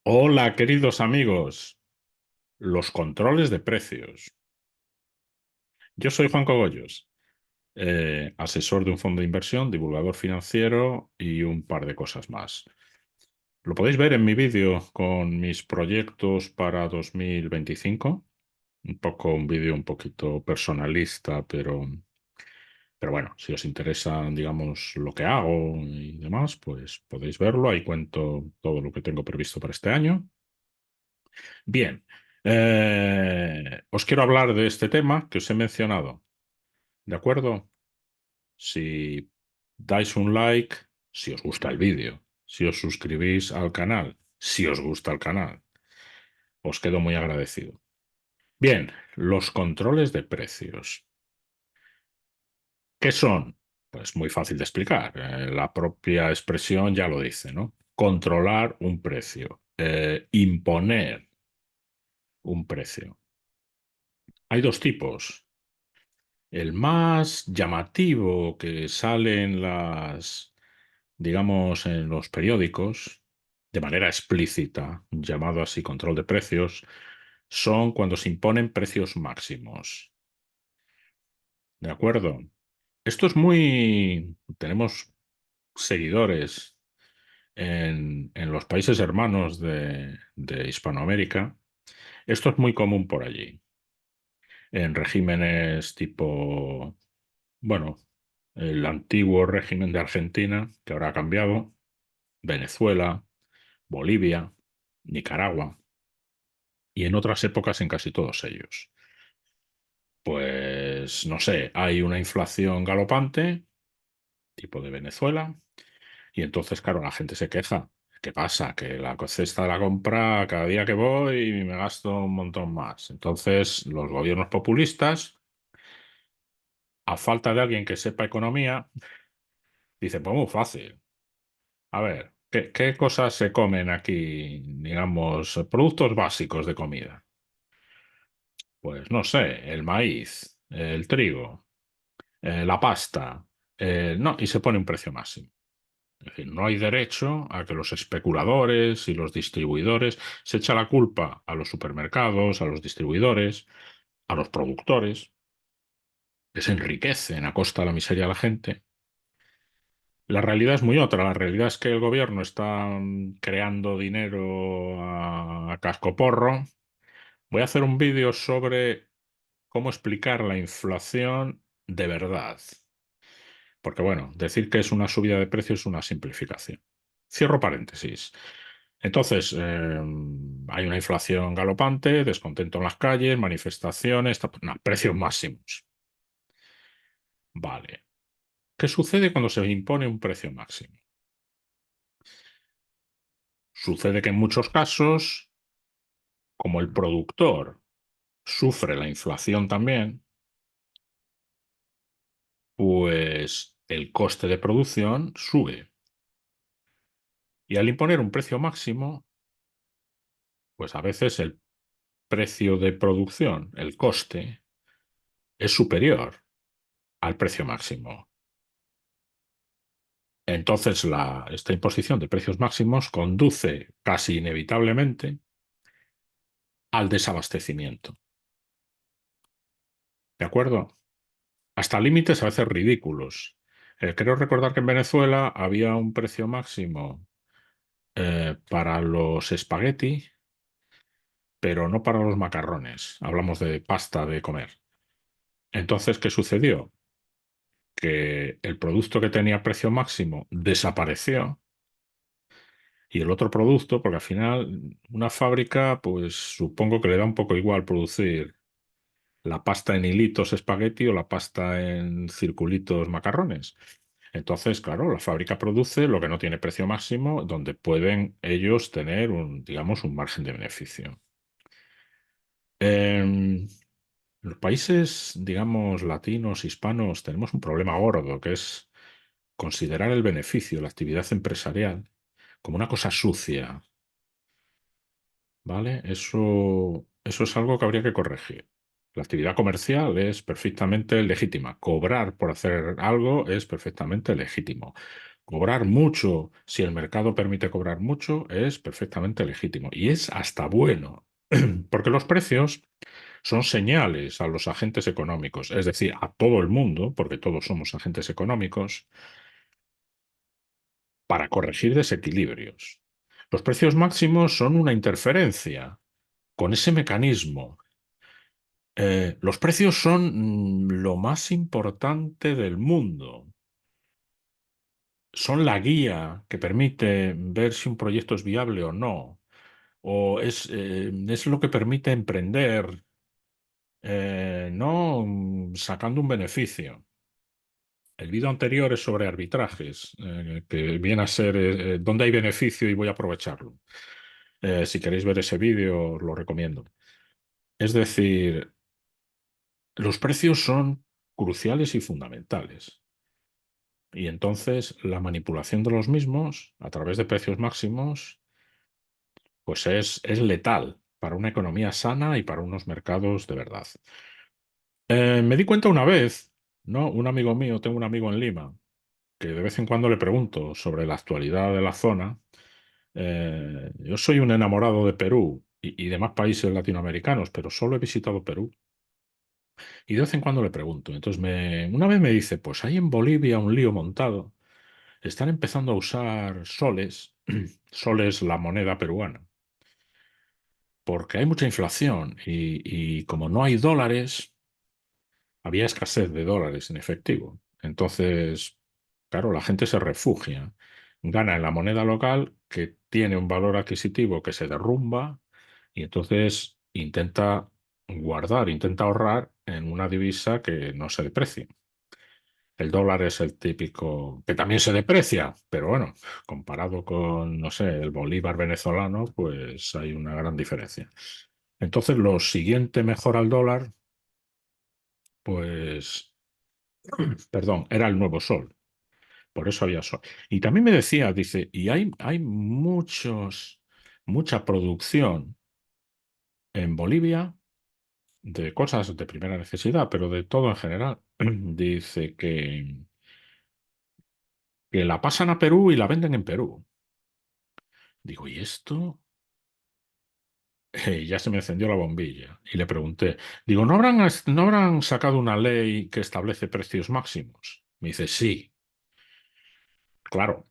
Hola, queridos amigos. Los controles de precios. Yo soy Juan Cogollos, asesor de un fondo de inversión, divulgador financiero y un par de cosas más. Lo podéis ver en mi vídeo con mis proyectos para 2025. Un vídeo un poquito personalista, pero bueno, si os interesa, digamos, lo que hago y demás, pues podéis verlo. Ahí cuento todo lo que tengo previsto para este año. Bien, os quiero hablar de este tema que os he mencionado, ¿de acuerdo? Si dais un like, si os gusta el vídeo, si os suscribís al canal, si os gusta el canal, os quedo muy agradecido. Bien, los controles de precios. ¿Qué son? Pues muy fácil de explicar. La propia expresión ya lo dice, ¿no? Controlar un precio, imponer un precio. Hay dos tipos. El más llamativo que sale en digamos, en los periódicos, de manera explícita, llamado así control de precios, son cuando se imponen precios máximos. ¿De acuerdo? Esto es tenemos seguidores en los países hermanos de Hispanoamérica. Esto es muy común por allí. En regímenes tipo, bueno, el antiguo régimen de Argentina, que ahora ha cambiado, Venezuela, Bolivia, Nicaragua y en otras épocas en casi todos ellos. Pues no sé, hay una inflación galopante, tipo de Venezuela, y entonces, claro, la gente se queja. ¿Qué pasa? Que la cesta de la compra cada día que voy me gasto un montón más. Entonces, los gobiernos populistas, a falta de alguien que sepa economía, dicen, pues muy fácil. A ver, ¿qué cosas se comen aquí, digamos, productos básicos de comida? Pues no sé, el maíz, el trigo, la pasta, no, y se pone un precio máximo. Es decir, no hay derecho a que los especuladores y los distribuidores se echa la culpa a los supermercados, a los distribuidores, a los productores, que se enriquecen a costa de la miseria de la gente. La realidad es muy otra. La realidad es que el gobierno está creando dinero a cascoporro. Voy a hacer un vídeo sobre cómo explicar la inflación de verdad. Porque bueno, decir que es una subida de precios es una simplificación. Cierro paréntesis. Entonces, hay una inflación galopante, descontento en las calles, manifestaciones, no, precios máximos. Vale. ¿Qué sucede cuando se impone un precio máximo? Sucede que en muchos casos, como el productor sufre la inflación también, pues el coste de producción sube. Y al imponer un precio máximo, pues a veces el precio de producción, el coste, es superior al precio máximo. Entonces, esta imposición de precios máximos conduce casi inevitablemente al desabastecimiento. ¿De acuerdo? Hasta límites a veces ridículos. Creo recordar que en Venezuela había un precio máximo para los espagueti, pero no para los macarrones. Hablamos de pasta de comer. Entonces, ¿qué sucedió? Que el producto que tenía precio máximo desapareció y el otro producto, porque al final una fábrica, pues supongo que le da un poco igual producir la pasta en hilitos espagueti o la pasta en circulitos macarrones. Entonces, claro, la fábrica produce lo que no tiene precio máximo, donde pueden ellos tener digamos, un margen de beneficio. En los países, digamos, latinos, hispanos, tenemos un problema gordo, que es considerar el beneficio, la actividad empresarial, como una cosa sucia, ¿vale? Eso es algo que habría que corregir. La actividad comercial es perfectamente legítima. Cobrar por hacer algo es perfectamente legítimo. Cobrar mucho, si el mercado permite cobrar mucho, es perfectamente legítimo y es hasta bueno, porque los precios son señales a los agentes económicos, es decir, a todo el mundo, porque todos somos agentes económicos, para corregir desequilibrios. Los precios máximos son una interferencia con ese mecanismo. Los precios son lo más importante del mundo. Son la guía que permite ver si un proyecto es viable o no, o es lo que permite emprender, no sacando un beneficio. El vídeo anterior es sobre arbitrajes, que viene a ser dónde hay beneficio y voy a aprovecharlo. Si queréis ver ese vídeo, os lo recomiendo. Es decir, los precios son cruciales y fundamentales. Y entonces la manipulación de los mismos a través de precios máximos, pues es letal para una economía sana y para unos mercados de verdad. Me di cuenta una vez, ¿no? Un amigo mío, tengo un amigo en Lima, que de vez en cuando le pregunto sobre la actualidad de la zona. Yo soy un enamorado de Perú y demás países latinoamericanos, pero solo he visitado Perú. Y de vez en cuando le pregunto. Entonces, una vez me dice, pues hay en Bolivia un lío montado. Están empezando a usar soles, soles la moneda peruana, porque hay mucha inflación y como no hay dólares, había escasez de dólares en efectivo. Entonces, claro, la gente se refugia, gana en la moneda local que tiene un valor adquisitivo que se derrumba y entonces intenta guardar, intenta ahorrar en una divisa que no se deprecie. El dólar es el típico, que también se deprecia, pero bueno, comparado con, no sé, el bolívar venezolano, pues hay una gran diferencia. Entonces, lo siguiente mejor al dólar, pues, perdón, era el nuevo sol. Por eso había sol. Y también me decía, dice, y hay mucha producción en Bolivia de cosas de primera necesidad, pero de todo en general. Dice que la pasan a Perú y la venden en Perú. Digo, ¿y esto? Ya se me encendió la bombilla y le pregunté, digo, ¿no habrán sacado una ley que establece precios máximos? Me dice, sí, claro.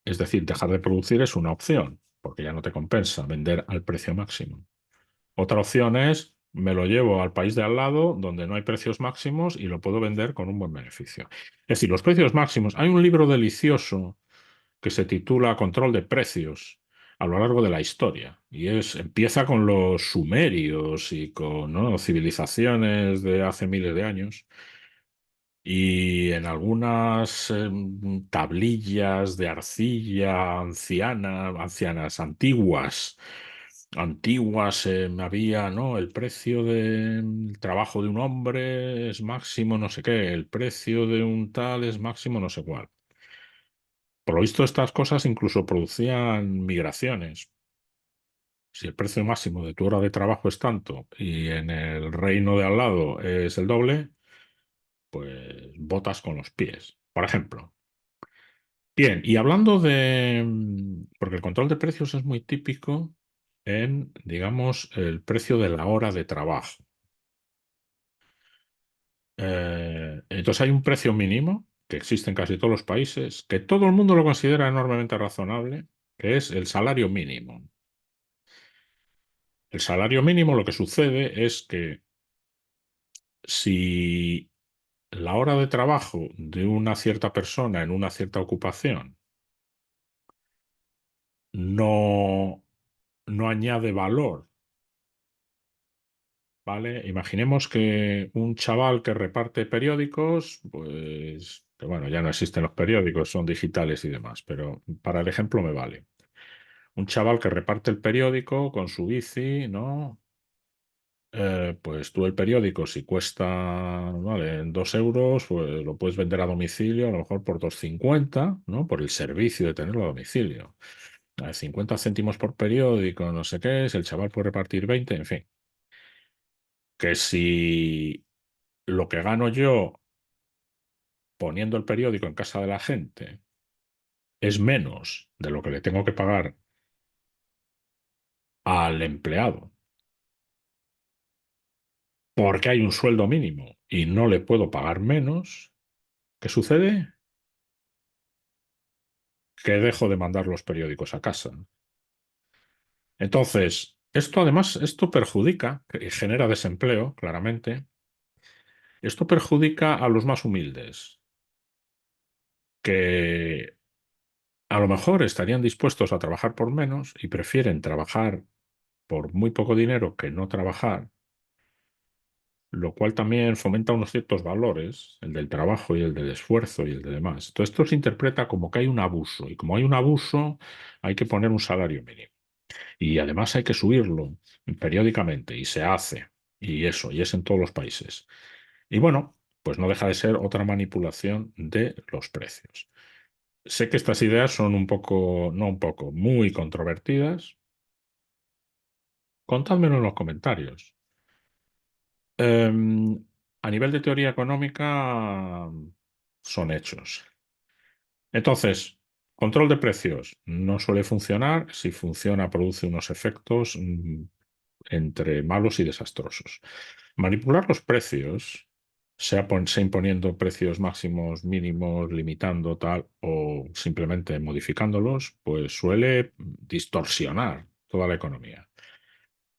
Es decir, dejar de producir es una opción, porque ya no te compensa vender al precio máximo. Otra opción es, me lo llevo al país de al lado, donde no hay precios máximos y lo puedo vender con un buen beneficio. Es decir, los precios máximos. Hay un libro delicioso que se titula Control de precios a lo largo de la historia. Empieza con los sumerios y con, ¿no?, civilizaciones de hace miles de años. Y en algunas tablillas de arcilla ancianas, antiguas, había, ¿no? El precio del trabajo de un hombre es máximo no sé qué, el precio de un tal es máximo no sé cuál. Por lo visto, estas cosas incluso producían migraciones. Si el precio máximo de tu hora de trabajo es tanto y en el reino de al lado es el doble, pues botas con los pies, por ejemplo. Bien, y hablando porque el control de precios es muy típico en, digamos, el precio de la hora de trabajo. Entonces hay un precio mínimo que existe en casi todos los países, que todo el mundo lo considera enormemente razonable, que es el salario mínimo. El salario mínimo, lo que sucede es que si la hora de trabajo de una cierta persona en una cierta ocupación no, no añade valor, ¿vale? Imaginemos que un chaval que reparte periódicos, pues, que bueno, ya no existen los periódicos, son digitales y demás, pero para el ejemplo me vale. Un chaval que reparte el periódico con su bici, ¿no? Pues tú el periódico, si cuesta, vale, 2 euros, pues lo puedes vender a domicilio, a lo mejor por 2,50, ¿no? Por el servicio de tenerlo a domicilio. 50 céntimos por periódico, no sé qué, si el chaval puede repartir 20, en fin. Que si lo que gano yo poniendo el periódico en casa de la gente es menos de lo que le tengo que pagar al empleado, porque hay un sueldo mínimo y no le puedo pagar menos, ¿qué sucede? Que dejo de mandar los periódicos a casa. Entonces, esto además, esto perjudica y genera desempleo, claramente. Esto perjudica a los más humildes, que a lo mejor estarían dispuestos a trabajar por menos y prefieren trabajar por muy poco dinero que no trabajar, lo cual también fomenta unos ciertos valores, el del trabajo y el del esfuerzo y el de demás. Entonces, esto se interpreta como que hay un abuso y como hay un abuso, hay que poner un salario mínimo. Y además hay que subirlo periódicamente y se hace. Y eso, y es en todos los países. Y bueno, pues no deja de ser otra manipulación de los precios. Sé que estas ideas son un poco, no un poco, muy controvertidas. Contádmelo en los comentarios. A nivel de teoría económica, son hechos. Entonces, control de precios no suele funcionar. Si funciona, produce unos efectos entre malos y desastrosos. Manipular los precios, sea imponiendo precios máximos, mínimos, limitando tal, o simplemente modificándolos, pues suele distorsionar toda la economía.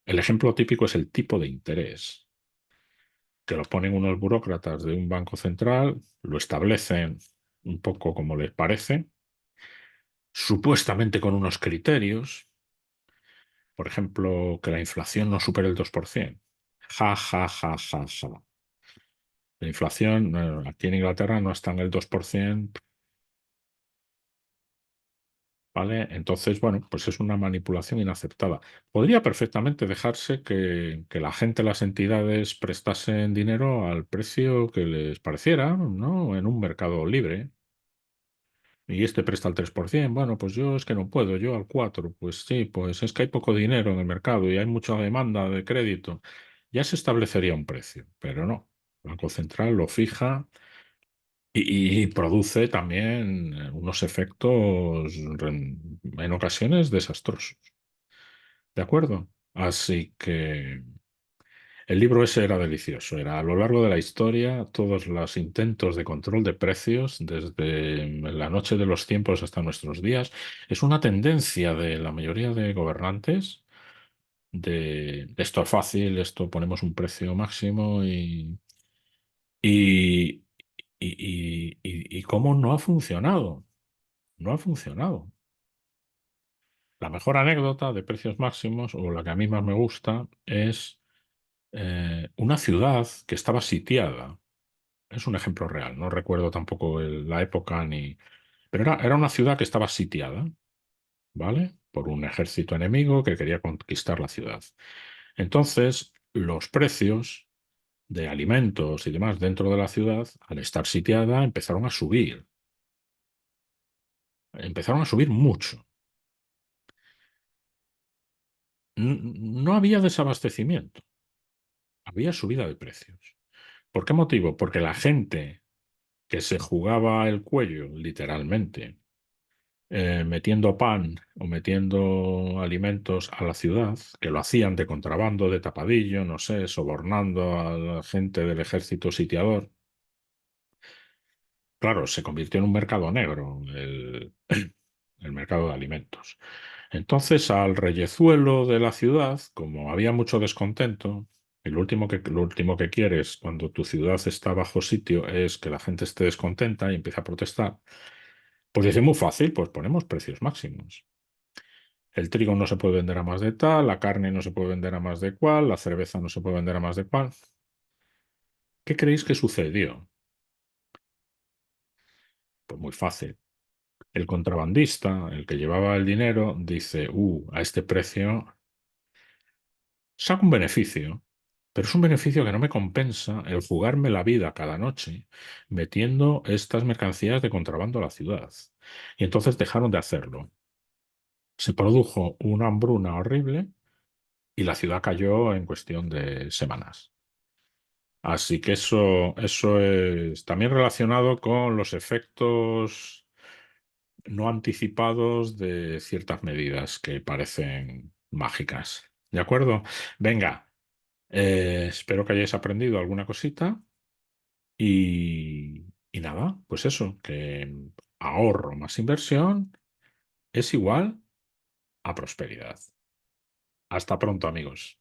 El ejemplo típico es el tipo de interés, que lo ponen unos burócratas de un banco central, lo establecen un poco como les parece, supuestamente con unos criterios, por ejemplo, que la inflación no supere el 2%. Ja, ja, ja, ja, ja. La inflación aquí en Inglaterra no está en el 2%, ¿vale? Entonces, bueno, pues es una manipulación inaceptada. Podría perfectamente dejarse que la gente, las entidades prestasen dinero al precio que les pareciera, ¿no? En un mercado libre. Y este presta al 3%. Bueno, pues yo es que no puedo, yo al 4%. Pues sí, pues es que hay poco dinero en el mercado y hay mucha demanda de crédito. Ya se establecería un precio, pero no. El Banco Central lo fija y produce también unos efectos en ocasiones desastrosos. ¿De acuerdo? Así que el libro ese era delicioso. Era a lo largo de la historia todos los intentos de control de precios, desde la noche de los tiempos hasta nuestros días. Es una tendencia de la mayoría de gobernantes de esto es fácil, esto ponemos un precio máximo y, y cómo no ha funcionado. No ha funcionado. La mejor anécdota de precios máximos, o la que a mí más me gusta, es una ciudad que estaba sitiada. Es un ejemplo real, no recuerdo tampoco la época ni... Pero era una ciudad que estaba sitiada, ¿vale? Por un ejército enemigo que quería conquistar la ciudad. Entonces, los precios de alimentos y demás dentro de la ciudad, al estar sitiada, empezaron a subir. Empezaron a subir mucho. No había desabastecimiento, había subida de precios. ¿Por qué motivo? Porque la gente que se jugaba el cuello, literalmente, metiendo pan o metiendo alimentos a la ciudad, que lo hacían de contrabando, de tapadillo, no sé, sobornando a la gente del ejército sitiador, claro, se convirtió en un mercado negro, el mercado de alimentos. Entonces, al reyezuelo de la ciudad, como había mucho descontento, y lo último que quieres cuando tu ciudad está bajo sitio es que la gente esté descontenta y empiece a protestar, pues dice muy fácil, pues ponemos precios máximos. El trigo no se puede vender a más de tal, la carne no se puede vender a más de cual, la cerveza no se puede vender a más de cual. ¿Qué creéis que sucedió? Pues muy fácil. El contrabandista, el que llevaba el dinero, dice, a este precio saco un beneficio, pero es un beneficio que no me compensa el jugarme la vida cada noche metiendo estas mercancías de contrabando a la ciudad. Y entonces dejaron de hacerlo. Se produjo una hambruna horrible y la ciudad cayó en cuestión de semanas. Así que eso es también relacionado con los efectos no anticipados de ciertas medidas que parecen mágicas. ¿De acuerdo? Venga, espero que hayáis aprendido alguna cosita y nada, pues eso, que ahorro más inversión es igual a prosperidad. Hasta pronto, amigos.